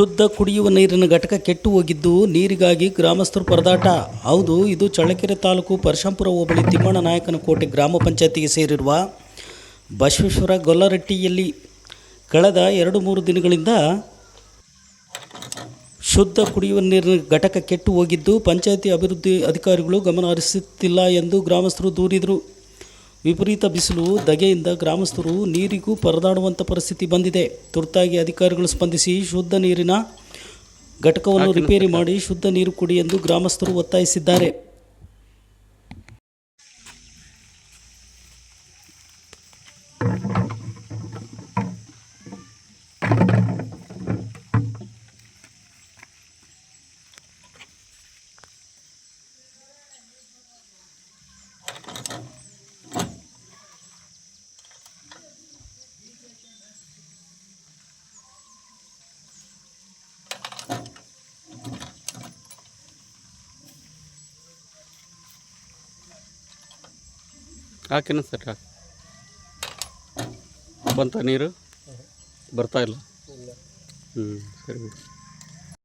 ಶುದ್ಧ ಕುಡಿಯುವ ನೀರಿನ ಘಟಕ ಕೆಟ್ಟು ಹೋಗಿದ್ದು ನೀರಿಗಾಗಿ ಗ್ರಾಮಸ್ಥರು ಪರದಾಟ. ಹೌದು, ಇದು ಚಳ್ಳಕೆರೆ ತಾಲೂಕು ಪರಶಂಪುರ ಹೋಬಳಿ ತಿಮ್ಮಣ್ಣನಾಯಕನಕೋಟೆ ಗ್ರಾಮ ಪಂಚಾಯತಿಗೆ ಸೇರಿರುವ ಬಸವೇಶ್ವರ ಗೊಲ್ಲರಟ್ಟಿಯಲ್ಲಿ ಕಳೆದ 2-3 ದಿನಗಳಿಂದ ಶುದ್ಧ ಕುಡಿಯುವ ನೀರಿನ ಘಟಕ ಕೆಟ್ಟು ಹೋಗಿದ್ದು ಪಂಚಾಯತಿ ಅಭಿವೃದ್ಧಿ ಅಧಿಕಾರಿಗಳು ಗಮನ ಹರಿಸುತ್ತಿಲ್ಲ ಎಂದು ಗ್ರಾಮಸ್ಥರು ದೂರಿದರು. ವಿಪರೀತ ಬಿಸಿಲು ಧಗೆಯಿಂದ ಗ್ರಾಮಸ್ಥರು ನೀರಿಗೂ ಪರದಾಡುವಂಥ ಪರಿಸ್ಥಿತಿ ಬಂದಿದೆ. ತುರ್ತಾಗಿ ಅಧಿಕಾರಿಗಳು ಸ್ಪಂದಿಸಿ ಶುದ್ಧ ನೀರಿನ ಘಟಕವನ್ನು ರಿಪೇರಿ ಮಾಡಿ ಶುದ್ಧ ನೀರು ಕೊಡಿ ಎಂದು ಗ್ರಾಮಸ್ಥರು ಒತ್ತಾಯಿಸಿದ್ದಾರೆ. ಹಾಕಿನ ಸರ್ ಬಂತ ನೀರು ಬರ್ತಾ ಇಲ್ಲ. ಸರಿ.